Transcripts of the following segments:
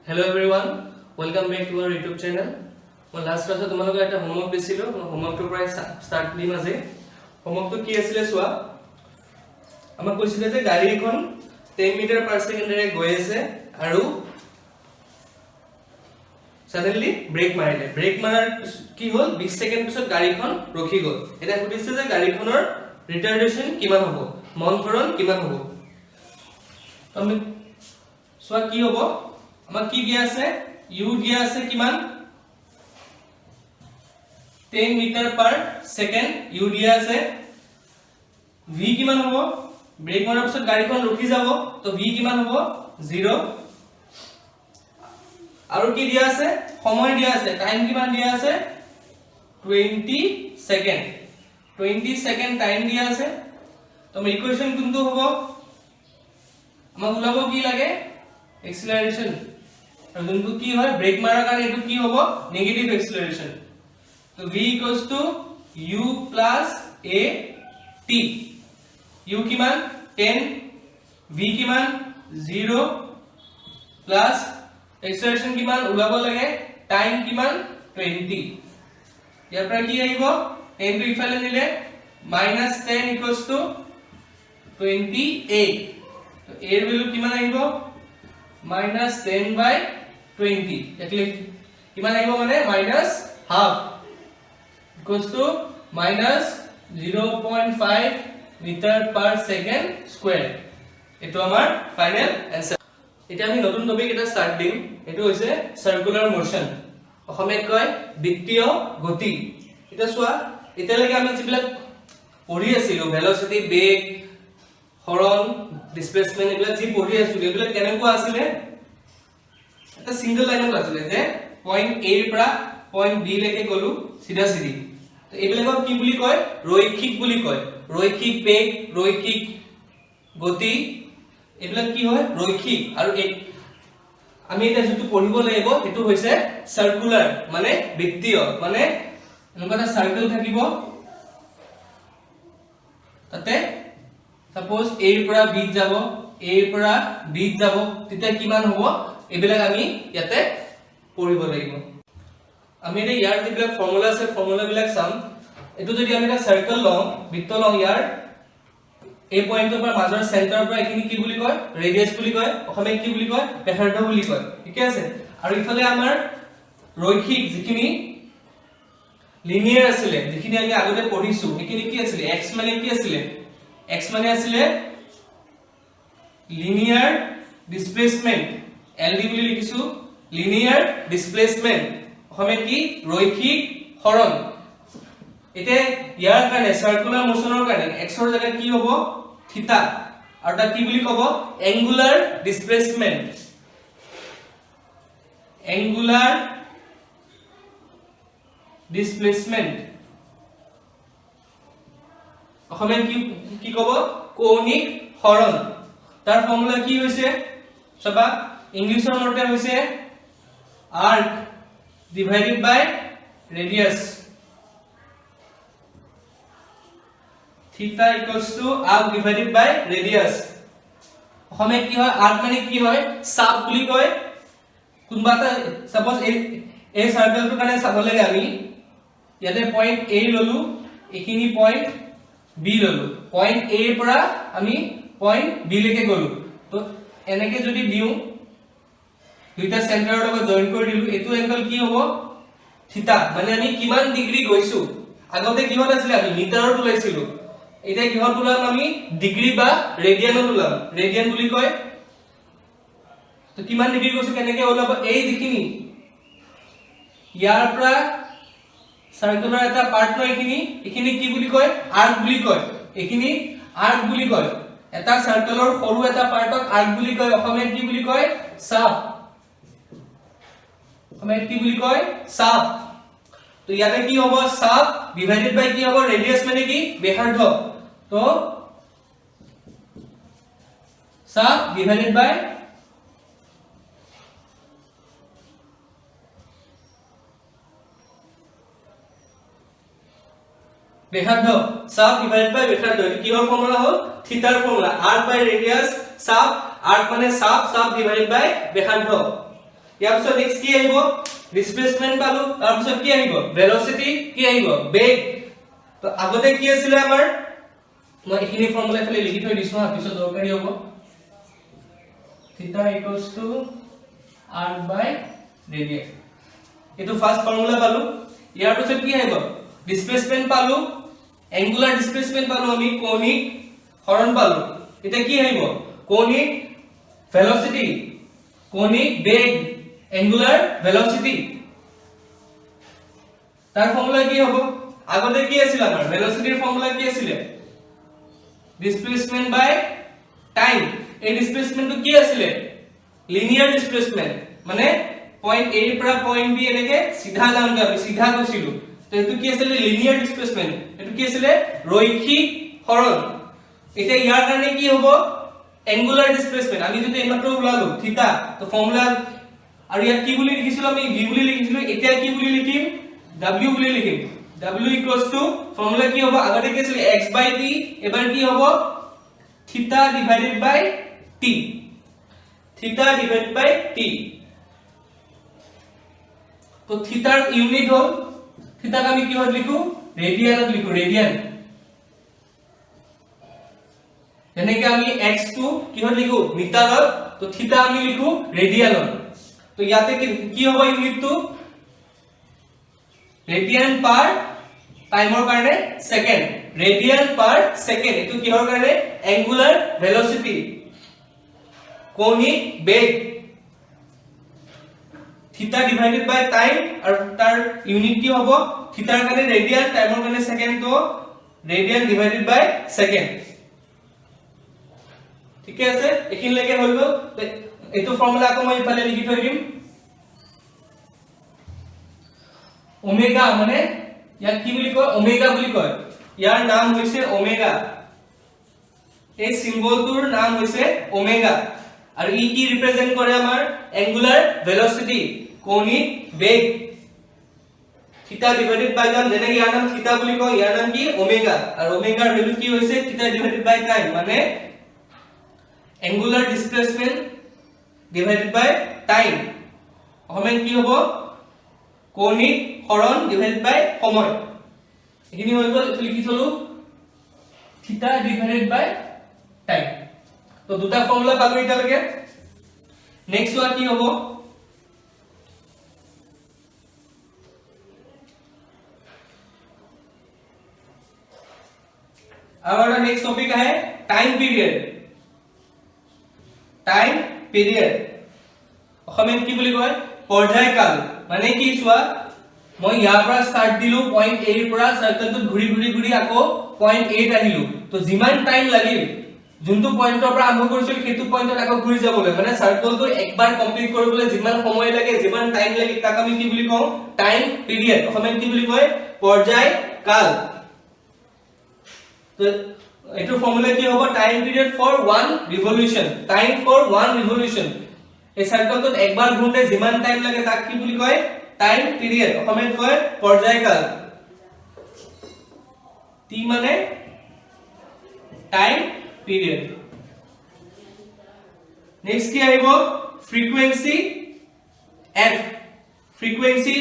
Hello everyone, welcome back to our YouTube channel. মই last ক্লাছত তোমালোকক এটা হোমৱৰ্ক দিছিলো, হোমৱৰ্কটো প্ৰায় ষ্টাৰ্ট দিম আজি। হোমৱৰ্কটো কি আছিল চোৱা। আমাক কৈছিলে যে গাড়ী এখন 10 মিটাৰ পাৰ সেকেন্ডেৰে গৈ আছে আৰু সডেনলি ব্ৰেক মাৰিলে। ব্ৰেক মাৰাৰ কি হ'ল 20 সেকেন্ড পিছত গাড়ীখন ৰখি গ'ল। এটা সুধিছে যে গাড়ীখনৰ ৰিটাৰ্ডেশন কিমান হ'ব, মন্থৰণ কিমান হ'ব। আমি চোৱা কি হ'ব, আমাক কি দিয়া আছে, u দিয়া আছে কিমান 10 মিটাৰ পাৰ সেকেন্ড, u দিয়া আছে। v কিমান হ'ব, ব্ৰেক মাৰাৰ পিছত গাড়ীখন ৰখি যাব, তো v কিমান হ'ব 0। আৰু কি দিয়া আছে, সময় দিয়া আছে, টাইম কিমান দিয়া আছে 20 সেকেন্ড। 20 সেকেন্ড টাইম দিয়া আছে। তো ইকুয়েশন কোনটো হ'ব, আমাক ওলাব কি লাগে, এক্সিলাৰেশন। আৰু যোনটো কি হয় ব্ৰেক মাৰাৰ কাৰণে এটো কি হ'ব, নেগেটিভ এক্সিলাৰেশন। তো v u plus a t। u কিমান 10, v কিমান 0 প্লাস এক্সিলাৰেশন কিমান ওলাব লাগে, টাইম কিমান 20। ইয়াৰ পৰা কি আহিব, 10 টো ইফালে নিলে -10 28। তো a এর ভ্যালু কিমান আহিব -10/20। એટલે কিমান আহিব মানে -half -0.5 metre per second square. এটো আমাৰ ফাইনাল आंसर। এটা আমি নতুন টপিক এটা স্টার্ট দিম, এটো হৈছে সার্কুলার মোশন, অসমীয়াত কয় বৃত্তীয় গতি। এটা চোৱা, এতিয়ালৈকে আমি যিবিলাক পঢ়ি আছিলো ভেলোসিটি, বেগ, হৰণ, ডিসপ্লেসমেন্ট, এগুলা যি পঢ়ি আছিলো এগুলা কেনেকুৱা আছিল, এটা সিঙ্গেল লাইনত আছিল যে পয়েন্ট a ৰ পৰা পয়েন্ট b লৈকে গলো সিধা সিধি। তো এইবিলাকক কি বুলি কয়, ৰৈখিক বুলি কয়। ৰৈখিক বেগ, ৰৈখিক গতি, এইবিলাক কি হয় ৰৈখিক। আৰু আমি এটা যেটো পঢ়িব লাগিব এটো হৈছে সাৰ্কুলাৰ, মানে বৃত্তীয়, মানে এনেকুৱা এটা সাৰ্কেল থাকিব, তাতে সাপোজ a ৰ পৰা b যাব, a ৰ পৰা b যাব, তেতিয়া কিমান হ'ব এইবিলাক আমি ইয়াতে পঢ়িব লাগিব। আমি এটা ইয়াৰ যিবিলাক ফৰ্মুলা আছে ফৰ্মুলা বিলাক চাম। এটো যদি আমি এটা সাৰ্কেল লওঁ, বৃত্ত লওঁ, ইয়াৰ এই পয়েন্টৰ পৰা মাজৰ সেন্টাৰৰ পৰা এখিনি কি বুলি কয়, ৰেডিয়াস বুলি কয়, অসমীয়াত কি বুলি কয়, ব্যাসাৰ্ধ বুলি কয়। ঠিক আছে। আৰু ইফালে আমাৰ ৰৈখিক যিখিনি লিনিয়াৰ আছিলে, যিখিনি আমি আগতে পঢ়িছো, এখিনি কি আছিলে, x মানে কি আছিলে, x মানে আছিলে লিনিয়াৰ ডিসপ্লেসমেন্ট, LD বুলি লিখিছো, লিনিয়াৰ ডিসপ্লেসমেন্ট, অসমীয়াত কি ৰৈখিক হৰণ। এতে ইয়াৰ কাৰণে সাৰ্কুলাৰ মোশনৰ কাৰণে x ৰ জায়গাত কি হ'ব থিটা, আৰু তা কি বুলি ক'ব, এঙ্গুলাৰ ডিসপ্লেসমেন্ট। এঙ্গুলাৰ ডিসপ্লেসমেন্ট অসমীয়াত কি ক'ব, কৌণিক হৰণ। তাৰ ফৰ্মুলা কি হৈছে চাবা, ইংলিছৰ মতে হৈছে arc divided by radius. Theta equals to arc divided by radius. অসমীয়াত কি হয়, আর্ক মানে কি হয়, চাপ বুলি কয়। কোনবা এটা সাপোজ এই সাৰ্কেলটোৰ কাৰণে চাব লাগে আমি, ইয়াতে পয়েন্ট a ললো, এখিনি পয়েন্ট b ললো, পয়েন্ট a ৰ পৰা আমি পয়েন্ট b লৈকে গলো। তো এনেকে যদি দিও, দুইটা সেন্টাৰৰ লগত জয়েন কৰি দিলো, এটো এংগল কি হ'ব থিটা, মানে আমি কিমান ডিগ্ৰী গৈছো। আগতে কিহত আছিল, আমি মিটাৰত ওলাইছিলো, এটা কিহত ওলাম আমি, ডিগ্ৰী বা ৰেডিয়ানত ওলাম, ৰেডিয়ান বুলি কয়। তো কিমান ডিগ্ৰী গৈছো কেনেকে ওলাব, এই যিখিনি ইয়াৰ পৰা সাৰ্কুলাৰ এটা পাৰ্ট ন, এখিনি কি বুলি কয়, আৰ্ক বুলি কয়, এখিনি আৰ্ক বুলি কয়। এটা সাৰ্কেলৰ সৰু এটা পাৰ্টক আৰ্ক বুলি কয়, অসমীয়াত কি বুলি কয়, চাপ। অসমীয়াত কি বুলি কয়, চাপ। তো ইয়াতে কি হ'ব, চাপ ডিভাইডেড বাই কি হ'ব, ৰেডিয়াস মানে কি ব্যাসাৰ্ধ। তো চাপ ডিভাইডেড বাই ব্যাসাৰ্ধ, চাপ ডিভাইডেড বাই ব্যাসাৰ্ধ। কিহৰ ফৰ্মুলা হ'ল, থিটাৰ ফৰ্মুলা, আৰ্ক বাই ৰেডিয়াস চাপ, আৰ্ক মানে চাপ, চাপ ডিভাইডেড বাই ব্যাসাৰ্ধ। ইয়াৰ পিছত নেক্সট কি আহিব ডিসপ্লেসমেন্ট পালো তাৰ পিছত কি আহিব ভেলোসিটি কি আহিব বেগ তো আগতে কি আছিল আমাৰ মই এখিনি ফৰ্মুলা খালি লিখি থৈ দিছো হা পিছত দৰকাৰী হ'ব theta equals to r by radian এটো ফাৰ্স্ট ফৰ্মুলা পালো ইয়াৰ পিছত কি আহিব ডিসপ্লেসমেন্ট পালো এঙ্গুলার ডিসপ্লেসমেন্ট পালো আমি কনিক হরণ পালো এটা কি আহিব কনিক ভেলোসিটি কনিক বেগ এঙ্গুলার ভেলোসিটি তার ফর্মুলা কি হবে আগতে কি আছিল আমাৰ ভেলোসিটিৰ ফৰ্মুলা কি আছিল ডিসপ্লেসমেন্ট বাই টাইম এই ডিসপ্লেসমেন্টটো কি আছিল লিনিয়াৰ ডিসপ্লেসমেন্ট মানে পয়েন্ট A পৰা পয়েন্ট B এনেকে সিধা যাওঁতে আমি সিধা গৈছিলো তো এটো কি আছিল লিনিয়াৰ ডিসপ্লেসমেন্ট এটো কি আছিল ৰৈখিক হৰণ এটা ইয়াৰ কাৰণে কি হ'ব এঙ্গুলাৰ ডিসপ্লেসমেন্ট আমি যদি এইমাত্ৰ ওলালো থিটা তো ফৰ্মুলা আৰু ইয়াত কি বুলি লিখিছিলো আমি v বুলি লিখিছিলো এতিয়া কি বুলি লিখিম w বুলি লিখিম w ইকুয়ালস টু ফর্মুলা কি হ'ব আগতে কি আছিল x বাই t এবাৰ কি হ'ব থিটা ডিভাইডেড বাই t থিটা ডিভাইডেড বাই t তো থিটাৰ ইউনিট হ'ল থিটাক আমি কিহত লিখো ৰেডিয়ানত লিখো ৰেডিয়ান যেনেকৈ আমি x টো কিহত লিখো মিটাৰত তো থিটা আমি লিখো ৰেডিয়ানত তো ইয়াতে কি হ'ব ইউনিটটো ৰেডিয়ান পাৰ টাইমৰ কাৰণে সেকেন্ড ৰেডিয়ান পাৰ সেকেন্ড এটো কিহৰ কাৰণে এঙ্গুলাৰ ভেলোসিটি কনিক বেগ থিটা ডিভাইডেড বাই টাইম আৰু তাৰ ইউনিট কি হ'ব থিটাৰ কাৰণে ৰেডিয়ান টাইমৰ কাৰণে সেকেন্ড তো ৰেডিয়ান ডিভাইডেড বাই সেকেন্ড ঠিক আছে এখিনলৈকে হৈ গ'ল এটো ফর্মুলা আকৌ মই ইফালে লিখি থৈ দিম ওমেগা মানে ইয়াক কি বুলি কয় ওমেগা বুলি কয় ইয়াৰ নাম হৈছে ওমেগা এই সিম্বলটোৰ নাম হৈছে ওমেগা আৰু ই কি ৰিপ্ৰেজেন্ট কৰে আমাৰ এঙ্গুলাৰ ভেলোসিটি কনিক বেগ থিটা ডিভাইডেড বাই টাইম যেনে ইয়াৰ নাম থিটা বুলি কয় ইয়াৰ নাম কি ওমেগা আৰু ওমেগাৰ ভ্যালু কি হৈছে থিটা ডিভাইডেড বাই টাইম মানে এঙ্গুলাৰ ডিসপ্লেসমেন্ট ডিভাইডেড বাই টাইম অসমীয়াত কি হ'ব কনিক হৰণ ডিভাইডেড বাই সময় এখিনি হৈ গ'ল এটো লিখি থলো থিটা ডিভাইডেড বাই টাইম তো দুটা ফর্মুলা পালো এটালৈকে নেক্সট ওয়ান কি হ'ব हमारा नेक्स्ट टॉपिक है टाइम पीरियड অসমীয়াত কি বুলি কয় পৰ্যায়কাল মানে কি চোৱা মই ইয়াৰ পৰা স্টাৰ্ট দিলো পয়েন্ট A ৰ পৰা সাৰ্কেলটো ঘূৰি ঘূৰি ঘূৰি আকৌ পয়েন্ট A ত আহিলো তো যিমান টাইম লাগিল যোনটো পয়েন্টৰ পৰা আৰম্ভ কৰিছিল সেইটো পয়েন্টত আকৌ ঘূৰি যাবলৈ মানে সাৰ্কেলটো একবাৰ কমপ্লিট কৰিবলৈ যিমান সময় লাগে যিমান টাইম লাগে তাক আমি কি বুলি কওঁ টাইম পিৰিয়ড অসমীয়াত কি বুলি কয় পৰ্যায়কাল তো এটো ফৰ্মুলা কি হ'ব time period for one revolution time for one revolution এই সাইকেলটোত একবাৰ ঘূৰোতে যিমান টাইম লাগে তাক কি বুলি কয় টাইম পিৰিয়ড অসমীয়াত কয় পৰ্যায়কাল টি মানে টাইম পিরিয়ড নেক্সট কি আহিব ফ্রিকোয়েন্সি f ফ্রিকোয়েন্সি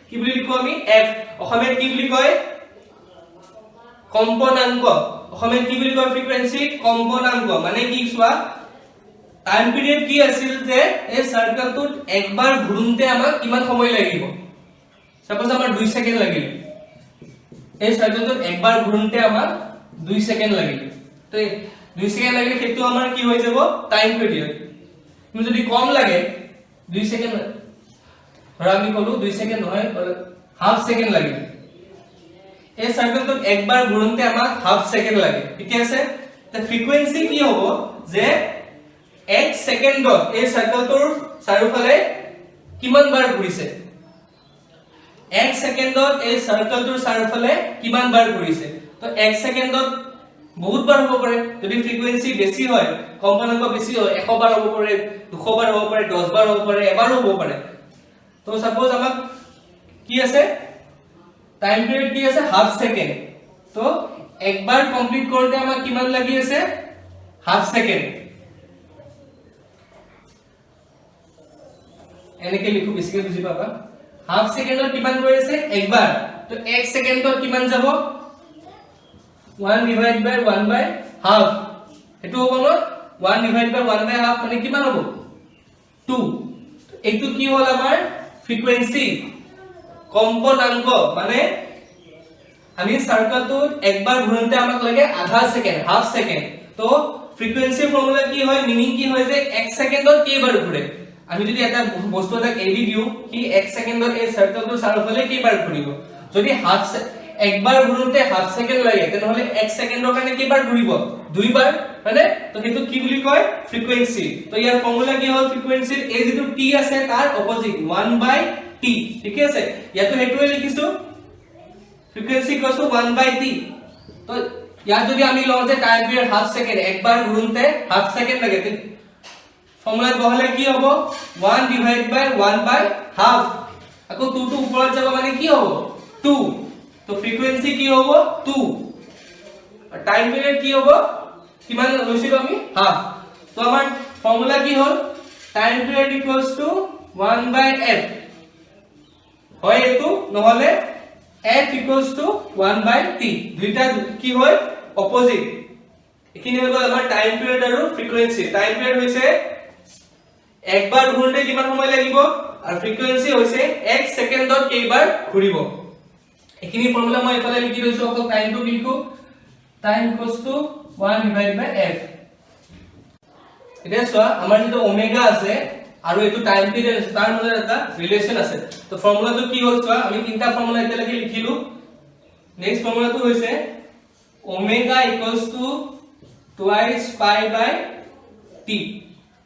কি বুলি লিখো আমি f অসমীয়াত কি বুলি কয় কম্পনাঙ্ক অসমীয়াত কি বুলি কয় ফ্রিকোয়েন্সি কম্পনাঙ্ক মানে কি চোৱা টাইম পিৰিয়ড কি আছিল যে এই সাৰ্কেলটোত একবাৰ ঘূৰোতে আমাক কিমান সময় লাগিব সাপোজ আমাৰ 2 সেকেন্ড লাগিল এই সাৰ্কেলটোত একবাৰ ঘূৰোতে আমাক 2 সেকেন্ড লাগিল তো 2 সেকেন্ড লাগিলে সেইটো আমাৰ কি হৈ যাব টাইম পিৰিয়ড তুমি যদি কম লাগে 2 সেকেন্ড ধৰা আমি কলো 2 সেকেন্ড নহয় হাফ সেকেন্ড লাগিল এই সাৰ্কেলটোত একবাৰ ঘূৰোতে আমাক হাফ সেকেন্ড লাগে ঠিক আছে তে ফ্ৰিকোয়েন্সি কি হ'ব যে 1 সেকেন্ডত এই সাৰ্কেলটোৰ চাৰিওফালে কিমান বাৰ ঘূৰিছে 1 সেকেন্ডত এই সাৰ্কেলটোৰ চাৰিওফালে কিমান বাৰ ঘূৰিছে তো 1 সেকেন্ডত বহুত বাৰ হ'ব পাৰে যদি ফ্ৰিকোয়েন্সি বেছি হয় কম্পনাঙ্ক বেছি হয় 100 বাৰ হ'ব পাৰে 200 বাৰ হ'ব পাৰে 10 বাৰ হ'ব পাৰে এবাৰো হ'ব পাৰে তো সাপোজ আমাক কি আছে টাইম পিৰিয়ড কি আছে হাফ সেকেন্ড তো একবাৰ কমপ্লিট কৰোতে আমাক কিমান লাগি আছে হাফ সেকেন্ড এনেকে লিখো বেছিকে বুজি পাবা হাফ সেকেন্ডত কিমান গৈ আছে একবাৰ তো 1 সেকেন্ডত কিমান যাব 1 ডিভাইড বাই 1 বাই হাফ এটো হ'ব ন 1 ডিভাইড বাই 1 বাই হাফ মানে কিমান হ'ব 2 এইটো কি হ'ল আমাৰ ফ্ৰিকোয়েন্সি কম্পনাঙ্ক মানে আমি সার্কেলটো একবার ঘুরতে আমাক লাগে আধা সেকেন্ড হাফ সেকেন্ড তো ফ্রিকোয়েন্সি ফর্মুলা কি হয় মিনিং কি হয় যে 1 সেকেন্ডত কেইবাৰ ঘুৰে আমি যদি এটা বস্তু এটা এৰি দিও কি 1 সেকেন্ডত এই সাৰ্কেলটো চাৰিওফালে কেইবাৰ ঘুৰিব যদি হাফ একবাৰ ঘুৰতে হাফ সেকেন্ড লাগে তেনহলে 1 সেকেন্ডৰ কাৰণে কেইবাৰ ঘুৰিব দুইবাৰ মানে তো সেইটো কি বুলি কয় ফ্ৰিকোয়েন্সি তো ইয়াৰ ফৰ্মুলা কি হ'ল ফ্ৰিকোয়েন্সিৰ এই যেটো টি আছে তাৰ অপোজিট 1/t ঠিক আছে ইয়াতো হেতুৱে লিখিছো frequency equals to 1 by t तो यार যদি আমি লও যে টাইম পিরিয়ড হাফ সেকেন্ড একবার ঘুরতে হাফ সেকেন্ড লাগে ফর্মুলা বহলে কি হবে 1 ডিভাইড বাই 1 বাই হাফ আকৌ 2 টু উপৰত যাব মানে কি হ'ব 2 তো ফ্রিকোয়েন্সি কি হ'ব 2 আর টাইম পিরিয়ড কি হ'ব কিমান লৈছিলো আমি হাফ তো আমাৰ ফর্মুলা কি হ'ল time period equals to 1 by f হয় এটো নহলে f equals to 1 by t দুইটা কি হয় অপোজিট এখিনি হলো আমাৰ টাইম পিৰিয়ড আৰু ফ্ৰিকোয়েন্সি টাইম পিৰিয়ড হৈছে একবাৰ ঘুৰতে কিমান সময় লাগিব আৰু ফ্ৰিকোয়েন্সি হৈছে 1 সেকেন্ডত কেইবাৰ ঘুৰিব এখিনি ফৰ্মুলা মই এফালে লিখি লৈছো অকল টাইমটো লিখো time equals to 1 divide by f এটা সোয়া আমাৰ যেটো ওমেগা আছে আৰু এটো টাইম পিৰিয়ড আছে তাৰ মাজত এটা ৰিলেশন আছে তো ফৰ্মুলাটো কি হ'ল সোয়া আমি তিনটা ফৰ্মুলা এতিয়ালৈকে লিখিলো নেক্সট ফৰ্মুলাটো হৈছে omega equals to twice pi by t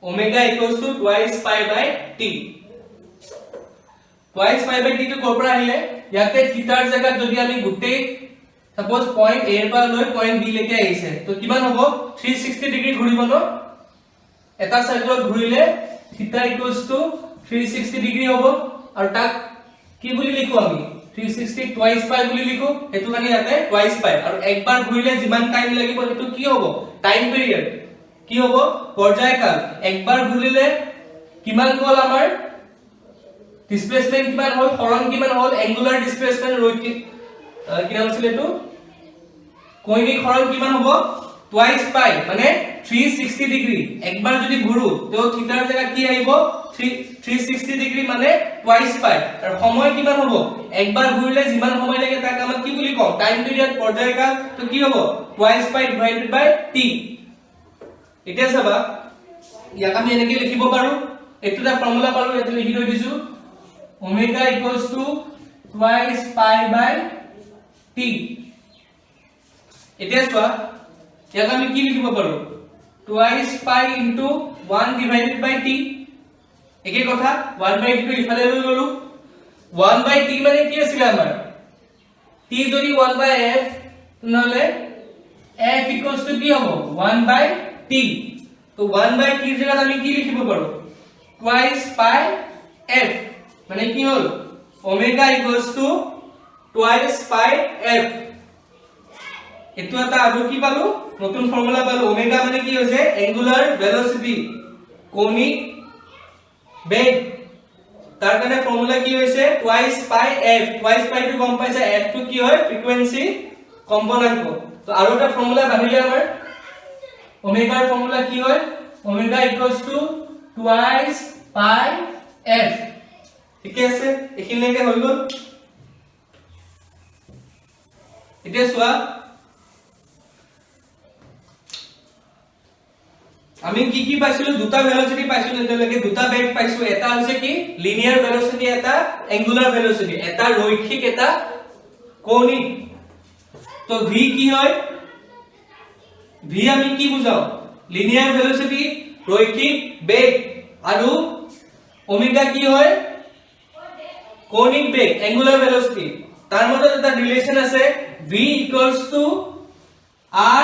omega equals to twice pi by t twice pi by t টো কৰ পৰা আহিলে ইয়াতে থিটাৰ জায়গাত যদি আমি গুটেই সাপোজ পয়েন্ট a পৰা লৈ পয়েন্ট b লৈকে আহিছে তো কিমান হ'ব 360 ডিগ্ৰী ঘূৰিব ন এটা সাইকেলত ঘূৰিলে থিটা ইকুয়ালস টু 360 ডিগ্ৰী হ'ব আৰু তাক কি বুলি লিখো আমি 360 টুৱাইস পাই বুলি লিখো হেতু কাৰণে ইয়াতে টুৱাইস পাই আৰু একবাৰ ঘূৰিলে যিমান টাইম লাগিব হেতু কি হ'ব টাইম পিৰিয়ড কি হ'ব পৰ্যায়কাল একবাৰ ঘূৰিলে কিমান কল আমাৰ ডিসপ্লেসমেন্ট কিমান হ'ল হৰণ কিমান হ'ল এঙ্গুলাৰ ডিসপ্লেসমেন্ট ৰৈখিক কি নাম আছিল এটো কৌণিক হৰণ কিমান হ'ব টুৱাইস পাই মানে 360 ডিগ্ৰী একবাৰ যদি ঘুৰু তো থিটাৰ জায়গা কি আহিব 360 ডিগ্ৰী মানে টুৱাইস পাই আৰু সময় কিমান হ'ব একবাৰ ঘুৰিলে যিমান সময় লাগে তাক আমি কি বুলি কওঁ টাইম পিৰিয়ড পৰ্যায়কাল তো কি হ'ব টুৱাইস পাই ডিভাইডেড বাই t এতিয়া চাবা ইয়াক আমি এনেকৈ লিখিব পাৰো এটোটা ফৰ্মুলা পালো এটো লিখি থৈ দিছো omega equals to twice pi by t এতিয়া চোৱা ইয়াক আমি কি লিখিব পাৰো টুৱাইস পাই ইনটু 1 ডিভাইডেড বাই t একে কথা 1 বাই t টো ইফালে লৈ গলো 1 বাই t মানে কি আছিল আমাৰ t যদি 1 বাই f নহলে f ইকুয়ালস টু কি হ'ব 1 বাই t তো 1 বাই t এর জায়গাত আমি কি লিখিব পাৰো টুৱাইস পাই f মানে কি হল ওমেগা ইকুয়ালস টু টুৱাইস পাই f এটো এটা আৰু কি পালো নতুন ফৰ্মুলা পালো ওমেগা মানে কি হৈছে এঙ্গুলাৰ ভেলোসিটি কৌণিক বেগ তাৰ কাৰণে ফৰ্মুলা কি হৈছে টুৱাইস পাই f টুৱাইস পাই টো গম পাইছা f টো কি হয় ফ্ৰিকোয়েন্সি কম্পোনেন্ট তো আৰু এটা ফৰ্মুলা ভাবিলে আমাৰ ওমেগাৰ ফৰ্মুলা কি হয় ওমেগা ইকুয়ালস টু টুৱাইস পাই f ঠিক আছে এখিনিলৈকে হৈ গল এতিয়া চোৱা আমি কি কি পাইছিলো দুটা ভেলোসিটি পাইছিলো এতিয়ালৈকে দুটা বেগ পাইছো এটা হৈছে কি লিনিয়াৰ ভেলোসিটি এটা এঙ্গুলাৰ ভেলোসিটি এটা ৰৈখিক এটা কৌণিক তো v কি হয় v আমি কি বুজাও লিনিয়াৰ ভেলোসিটি ৰৈখিক বেগ আৰু ওমেগা কি হয় কৌণিক বেগ এঙ্গুলাৰ ভেলোসিটি তাৰ মাজত এটা ৰিলেশন আছে v equals to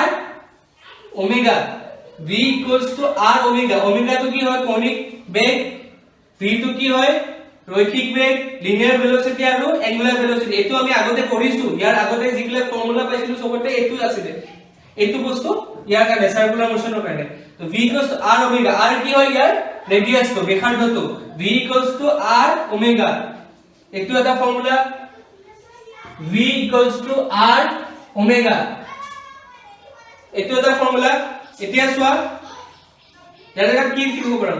r omega v equals to r omega omega to কি হয় কৌণিক বেগ v to কি হয় রৈখিক বেগ লিনিয়ার ভেলোসিটি আৰু এঙ্গুলাৰ ভেলোসিটি এটো আমি আগতে পঢ়িছো ইয়াৰ আগতে যিগলা ফৰ্মুলা পাইছিলো সবতে এটো আছিল এটো বস্তু ইয়াৰ কাৰণে সাৰ্কুলাৰ মোশনৰ কাৰণে তো v equals to r omega r কি হয় ইয়াৰ ৰেডিয়াসটো বেখাৰ্ধটো v r ওমেগা এটো এটা ফৰ্মুলা v r ওমেগা এটো এটা ফৰ্মুলা এতিয়া চোৱা ইয়াৰ জায়গাত কি লিখিব পাৰো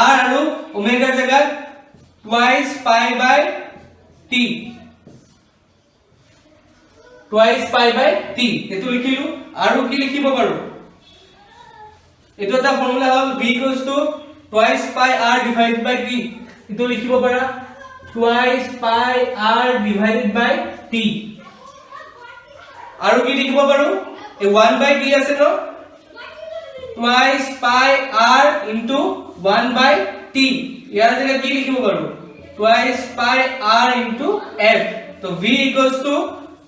r আৰু ওমেগাৰ জায়গাত twice pi by t twice pi by t এটো লিখিলো আৰু কি লিখিব পাৰো এটো এটা ফৰ্মুলা হ'ল v twice pi r divided by t এটো লিখিব পাৰা twice pi r divided by t আৰু কি লিখিব পাৰো এই 1 by t আছে ন twice pi r into 1 by t ইয়াৰ জায়গা কি লিখিব পাৰো twice pi r into f তো v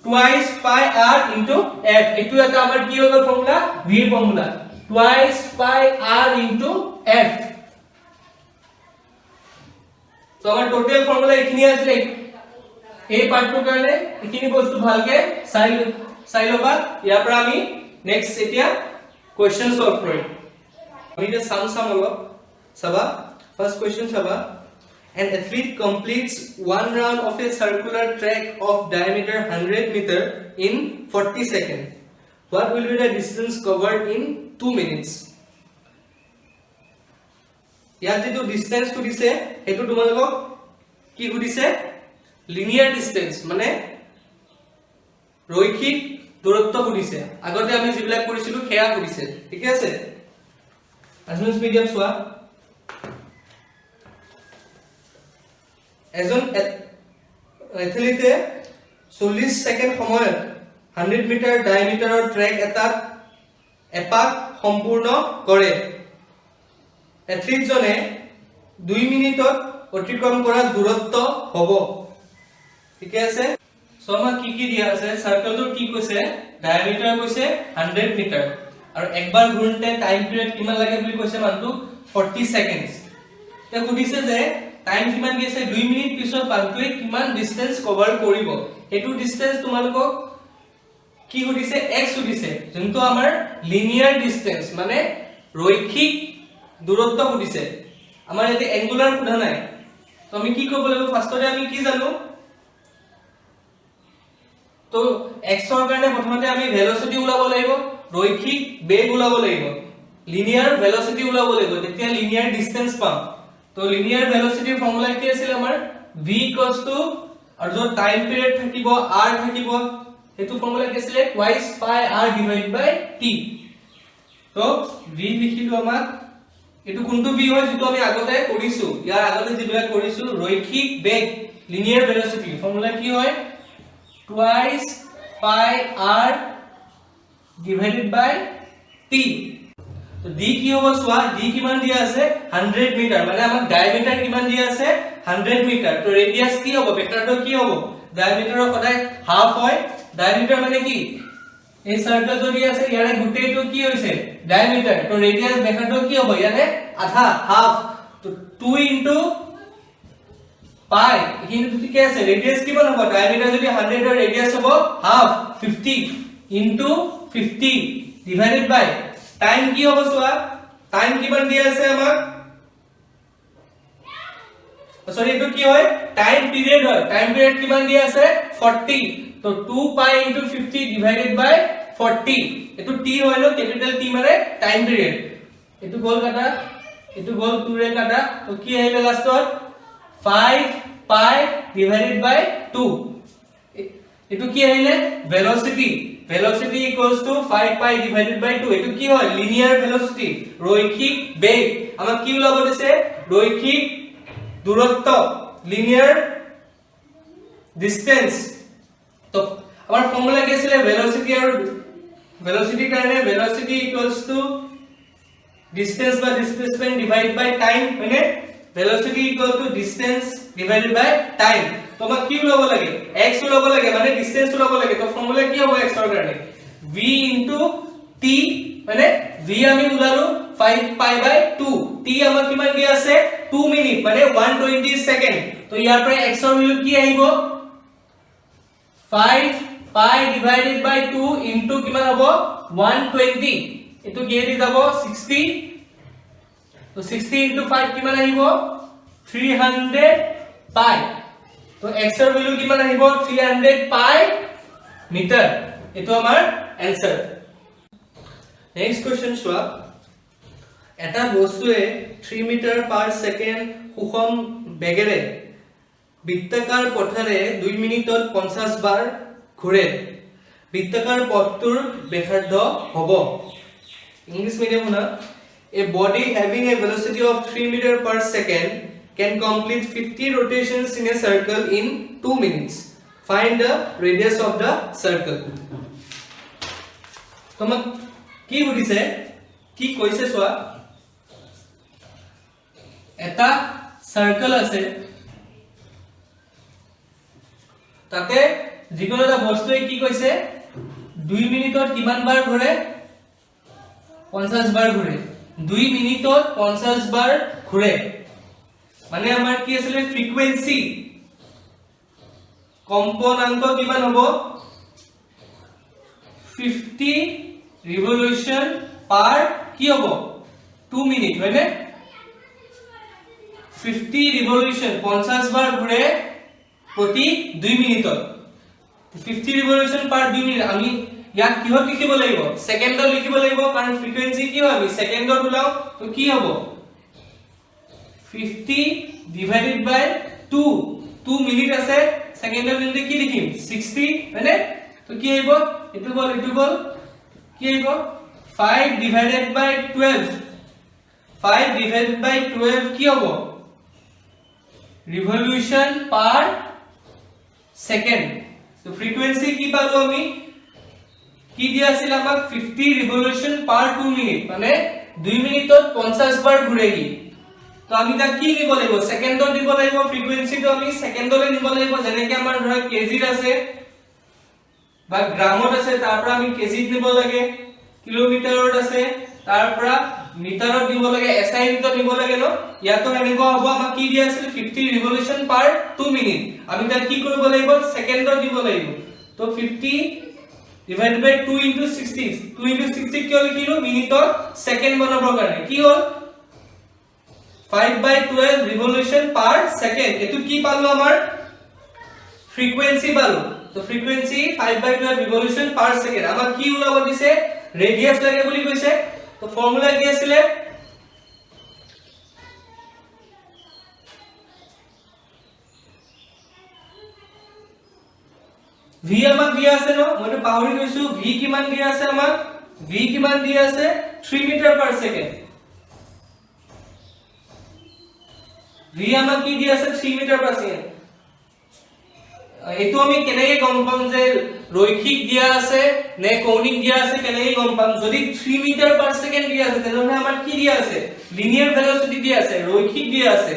twice pi r into f এটো এটা আমাৰ কি হৈ গ'ল formula v formula twice pi r into f তো আমাৰ টোটাল ফৰ্মুলা এখিনি আছে এই পাৰ্টটোৰ কাৰণে এখিনি বস্তু ভালকে চাই লবা ইয়াৰ পৰা আমি নেক্সট এতিয়া কোৱেশ্চন সলভ কৰিম আমি এটা সাম অলপ চাবা ফাৰ্স্ট কোৱেশ্চন চাবা an athlete completes one round of a circular track of diameter 100 meter in 40 seconds what will be the distance covered in 2 minutes ইয়াত যেটো ডিসটেন্স সুধিছে এটো তোমালোকক কি সুধিছে লিনিয়াৰ ডিসটেন্স মানে ৰৈখিক দূৰত্ব সুধিছে আগতে আমি যিবিলাক কৰিছিলো খেয়া সুধিছে ঠিক আছে আজমিস মিডিয়াম সোয়া এজন এথলীটে 40 সেকেন্ড সময়ত 100 মিটাৰ ডায়ামিটাৰৰ ট্ৰেক এটা এপাক সম্পূৰ্ণ কৰে এথলীট জনে 2 মিনিটত অতিক্ৰম কৰা দূৰত্ব হ'ব ঠিক আছে সো আমাক কি দিয়া আছে সাৰ্কেলটোৰ কি কৈছে ডায়ামিটাৰ কৈছে 100 মিটাৰ আৰু একবাৰ ঘূৰণতে টাইম পিৰিয়ড কিমান লাগে বুলি কৈছে মানটো 40 সেকেন্ডস তে সুধিছে যে টাইম কিমান দিছে 2 মিনিট পিছত বানটোৱে কিমান ডিসটেন্স কভাৰ কৰিব এটো ডিসটেন্স তোমালোকক কি সুধিছে x সুধিছে যোনটো আমাৰ লিনিয়াৰ ডিসটেন্স মানে ৰৈখিক দূৰত্ব সুধিছে আমাৰ ইয়াতে এঙ্গুলাৰ সোধা নাই তো আমি কি কৰিব লাগিব ফাৰ্ষ্টতে আমি কি জানো তো x ৰ কাৰণে প্ৰথমতে আমি ভেলোসিটি উলাব লাগিব ৰৈখিক বেগ উলাব লাগিব লিনিয়াৰ ভেলোসিটি উলাব লাগিব তেতিয়া লিনিয়াৰ ডিসটেন্স পাম তো লিনিয়াৰ ভেলোসিটিৰ ফৰ্মুলা কি আছিল আমাৰ v আৰু যত টাইম পিৰিয়ড থাকিব r থাকিব হেতু ফৰ্মুলা কি আছিল twice pi r divided by t তো v লিখিলো আমাক এটু কোনটো v হয় যেটো আমি আগতে কৰিছো ইয়াৰ আগতে যিবিলাক কৰিছো ৰৈখিক বেগ লিনিয়াৰ ভেলোসিটি ফৰ্মুলা কি হয় twice pi r divided by t তো d কি হ'ব সোয়া d কিমান দিয়া আছে 100 মিটাৰ মানে আমাক ডায়ামিটাৰ কিমান দিয়া আছে 100 মিটাৰ তো ৰেডিয়াস কি হ'ব ভেক্টৰটো কি হ'ব ডায়ামিটাৰৰ সদায় হাফ হয় ডায়ামিটাৰ মানে কি এই সাৰ্কেল যদি আছে ইয়াৰে গুটেটো কি হৈছে ডায়ামিটাৰ তো ৰেডিয়াস ভেক্টৰটো কি হ'ব ইয়াৰে আধা হাফ তো 2 ইনটু পাই কিন্তু ঠিক আছে ৰেডিয়াস কিমান হ'ব ডায়ামিটাৰ যদি 100 আৰু ৰেডিয়াস হ'ব হাফ 50 ইনটু 50 ডিভাইডেড বাই টাইম কি হ'ব সোয়া টাইম কিমান দিয়া আছে আমাক সরি এটো কি হয় টাইম পিরিয়ড হয় টাইম পিরিয়ড কিমান দিয়া আছে 40 তো 2 পাই ইনটু 50 ডিভাইডেড বাই 40 এটো t হয় ন ক্যাপিটাল t মানে টাইম পিরিয়ড এটো গোল কাটা এটো গোল 2 ৰে কাটা তো কি আহিলে লাষ্টত 5 পাই ডিভাইডেড বাই 2 এটো কি আহিলে velocity velocity equals to 5 pi divided by 2 এটো কি হয় লিনিয়ার velocity রৈখিক বেগ আমরা কি উলাব দিছে রৈখিক দূরত্ব লিনিয়ার ডিসটেন্স তো আমার ফর্মুলা কি ছিল velocity আর velocity কারণে velocity equals to distance by displacement divided by time মানে velocity equal to distance divided by time তোমাক কি উলাব লাগে x উলাব লাগে মানে ডিসটেন্স উলাব লাগে তো ফর্মুলা কি হবে x এর কারণে v t মানে v আমি উলালো 5 pi by 2 t আমাক কিমান দিয়া আছে 2 মিনিট মানে 120 সেকেন্ড তো ইয়াৰ পৰা x এর ভ্যালু কি আহিব 5 pi divided by 2 into কিমান হ'ব 120 এটো কি দি যাব 60 তো 60 into 5 কিমান আহিব 300 পাই তো x এর ভ্যালু কিমান আহিব 300 পাই মিটার এটো আমাৰ आंसर नेक्स्ट क्वेश्चन চোৱা এটা বস্তুৱে 3 মিটাৰ পাৰ সেকেন্ড সুষম বেগেৰে বৃত্তাকাৰ পথেৰে 2 মিনিটত 50 বাৰ ঘূৰে বৃত্তাকাৰ পথটোৰ ব্যাসাৰ্ধ হ'ব ইংলিশ মিডিয়াম না a body having a velocity of 3 meter per second can complete 50 rotations in a circle in 2 minutes find the radius of the circle তোমাক কি বুঝিছে কি কইছে সোয়া এটা সার্কেল আছে তাতে যিকোনো এটা বস্তুৱে কি কইছে 2 মিনিটত কিমান বাৰ ঘূৰে 50 বাৰ ঘূৰে 2 মিনিটত 50 বাৰ ঘূৰে মানে আমাৰ কি আছিল ফ্ৰিকোয়েন্সি কম্পনাঙ্ক কিমান হ'ব 50 revolution per কি হ'ব 2 মিনিট হয়নে 50 revolution 50 বাৰ ঘূৰে প্ৰতি 2 মিনিটত 50 revolution per 2 মিনিট আমি ইয়াক কিহত লিখিব লাগিব সেকেন্ডত লিখিব লাগিব কাৰণ ফ্ৰিকোয়েন্সি কি হয় আমি সেকেন্ডত উলাও তো কি হ'ব 50 divided by 2 মিনিট আছে সেকেন্ডত লিখতে কি লিখিম 60 হয়নে তো কি আহিব এটো গল কি আহিব 5 divided by 12 5 divided by 12 কি হ'ব revolution per second তো ফ্রিকোয়েন্সি কি পালো আমি কি দিয়া আছিল আমাক 50 revolution per 2 মিনিট মানে 2 মিনিটত 50 বাৰ ঘূৰেগি তো আমি তা কি নিব লাগিব সেকেন্ডত দিব লাগিব ফ্ৰিকোয়েন্সি তো আমি সেকেন্ডলে নিব লাগিব যেনেকে আমাৰ ধৰা কেজিত আছে বা গ্ৰামত আছে তাৰ পৰা আমি কেজিত নিব লাগে কিলোমিটাৰত আছে তাৰ পৰা মিটাৰত দিব লাগে এসআই মিটাৰত নিব লাগে ন ইয়াতো এনেকুৱা হ'ব আমাক কি দিয়া আছিল 50 revolution per 2 মিনিট আমি তা কি কৰিব লাগিব সেকেন্ডত দিব লাগিব তো 50 divided by 2 into 60 2 into 60 কিয় লিখিলো মিনিটত সেকেন্ড বনাবৰ কাৰণে কি হ'ল 5 by 12 revolution per second এটো কি পালো আমাৰ ফ্রিকোয়েন্সি পালো তো frequency 5 by 12 revolution per second আমাক কি ওলাব দিছে রেডিয়াস লাগে বুলি কৈছে তো ফর্মুলা কি আছিল v আমাক দিয়া আছে ন মই তো পাহৰি গৈছো v কিমান দিয়া আছে আমাক v কিমান দিয়া আছে 3 মিটাৰ পাৰ সেকেন্ড v আমাক কি দিয়া আছে 3 মিটাৰ পাৰ সেকেন্ড এটো আমি কেনেকৈ গম পাম যে রৈখিক দিয়া আছে নে কৌণিক দিয়া আছে কেনেকৈ গম পাম যদি 3 মিটাৰ পাৰ সেকেন্ড দিয়া আছে তেনহলে আমাৰ কি দিয়া আছে লিনিয়াৰ ভেলোসিটি দিয়া আছে ৰৈখিক দিয়া আছে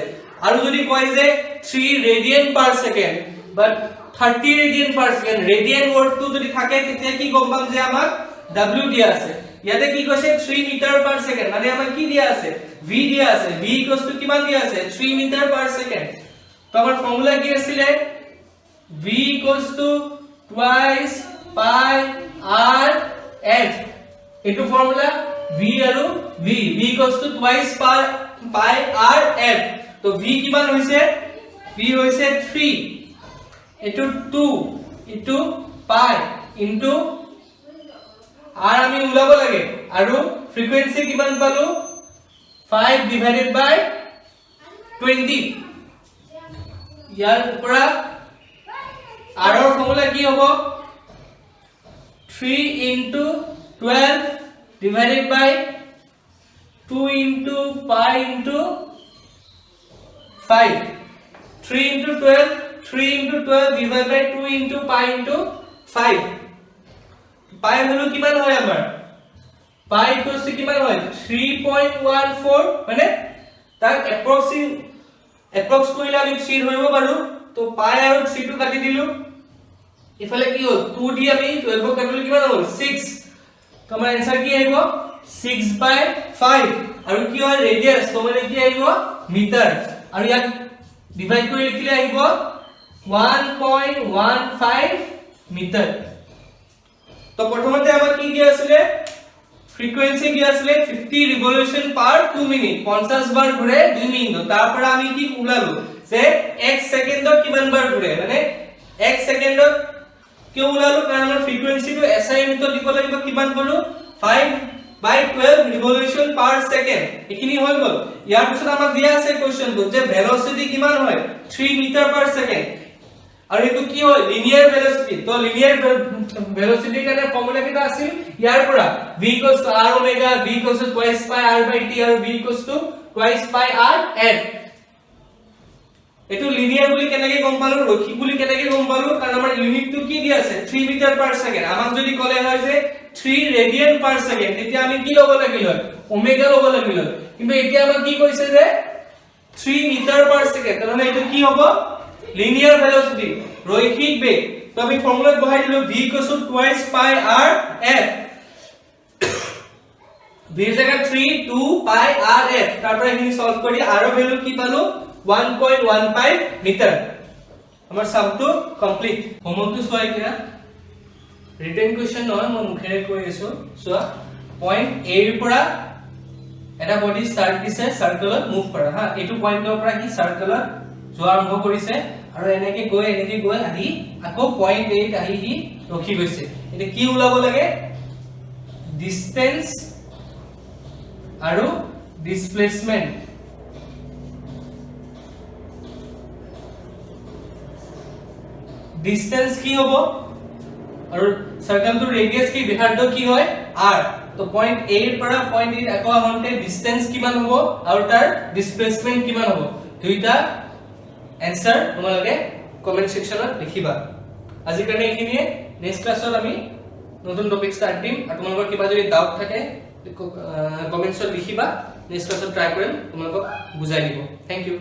আৰু যদি কয় যে 3 ৰেডিয়ান পাৰ সেকেন্ড বাট 30 ৰেডিয়ান পাৰ সেকেন্ড ৰেডিয়ান ওয়ার্ডটো যদি থাকে তেতিয়া কি গম পাম যে আমাক w দিয়া আছে ইয়াতে কি কৈছে 3 মিটাৰ পাৰ সেকেন্ড মানে আমাক কি দিয়া আছে v দিয়া আছে v কিমান দিয়া আছে 3 মিটাৰ পাৰ সেকেন্ড তো আমাৰ ফর্মুলা কি আছিল v twice pi r f into formula v আৰু v twice pi r f তো v কিমান হৈছে v হৈছে 3 into 2 into pi into r আমি উলাব লাগে আৰু ফ্ৰিকোয়েন্সি কিমান পালো 5 divided by 20 ইয়াৰ পৰা r ৰ ফৰ্মুলা কি হ'ব 3 into 12 divided by 2 into pi into 5 3 into 12 divided by 2 into pi into 5 pi value কিমান হয় আমাৰ pi ইকুয়ালস কিমান হয় 3.14 মানে তাক এপ্ৰক্স কৰিলে আমি 3 ধৰিব পাৰো তো pi আৰু 3 টো কাটি দিলু ইফালে কি হল 2 দি আমি 12 কাটিলে কিমান হ'ল 6 তো আমাৰ आंसर কি আহিব 6/5 আৰু কি হয় ৰেডিয়াস তো মানে কি আহিব মিটাৰ আৰু ইয়াক ডিভাইড কৰি লিখিলে আহিব 1.15 মিটাৰ তো প্ৰথমতে আমাৰ কি দিয়া আছিল ফ্রিকোয়েন্সি কি আসলে 50 রিভলিউশন পার 2 মিনিট 50 বার ঘুরে 2 মিনিট তারপর আমি কি উলালো যে 1 সেকেন্ডত কিমান বার ঘুরে মানে 1 সেকেন্ডত কি উলালো কারণ আমরা ফ্রিকোয়েন্সিটো এসআই ইউনিটত দিব লাগিব কিমান কৰো 5/12 ৰিভলিউশন পাৰ সেকেন্ড এখিনি হৈ গল ইয়াৰ পিছত আমাক দিয়া আছে কোশ্চনটো যে ভেলোসিটি কিমান হয় 3 মিটাৰ পাৰ সেকেন্ড আৰু এটো কি হয় লিনিয়াৰ ভেলোসিটি তো লিনিয়াৰ ভেলোসিটি কাৰণে ফৰ্মুলা কিটা আছিল ইয়াৰ পৰা v = r omega v = twice pi r/t আৰু v = twice pi r f এটো লিনিয়াৰ বুলি কেনেকৈ গম পালো ৰৈখিক বুলি কেনেকৈ গম পালো কাৰণ আমাৰ ইউনিটটো কি দিয়া আছে 3 মিটাৰ পাৰ সেকেন্ড আমাক যদি কলে হয় যে 3 ৰেডিয়ান পার সেকেন্ড তেতিয়া আমি কি ল'ব লাগিল ওমেগা ল'ব লাগিল কিন্তু এতিয়া আমাক কি কৈছে যে 3 মিটাৰ পার সেকেন্ড মানে এটো কি হ'ব লিনিয়ার ভেলোসিটি রৈখিক বেগ তো আমি ফর্মুলা বহাই দিলো v = twice pi r f v এর জায়গা 3 2 pi r f তারপর এখানে সলভ করি r এর ভ্যালু কি পালো 1.15 মিটার আমার সামটো কমপ্লিট হোমওয়ার্কটো সোয়াই কিনা রিটেন কোশ্চেন নহয় মই মুখেৰে কৈ আছো সোয়া পয়েন্ট a এৰ পৰা এটা বডি স্টাৰ্ট দিছে সাৰ্কেলত মুভ কৰা হা এটো পয়েন্টৰ পৰা কি সাৰ্কেলত যোৱা আৰম্ভ কৰিছে আৰু এনেকে গৈ আহি আকৌ পয়েন্ট 8 আহি হি ৰখি গৈছে এটা কি উলাব লাগে ডিসটেন্স আৰু ডিসপ্লেসমেন্ট ডিসটেন্স কি হ'ব আৰু সাৰ্কেলটোৰ ৰেডিয়াস কি ব্যাসাৰ্ধ কি হয় r তো পয়েন্ট a এৰ পৰা পয়েন্ট 8 আকৌ আহন্তে ডিসটেন্স কিমান হ'ব আৰু তাৰ ডিসপ্লেসমেন্ট কিমান হ'ব দুইটা आंसर তোমালোকে কমেন্ট সেকশনত লিখিবা আজি কাৰণে এইখিনিয়ে নেক্সট ক্লাছত আমি নতুন টপিক স্টাৰ্ট দিম আৰু তোমালোকৰ কিবা যদি ডাউট থাকে কমেন্টছত লিখিবা নেক্সট ক্লাছত ট্ৰাই কৰিম তোমালোকক বুজাই দিব থ্যাংক ইউ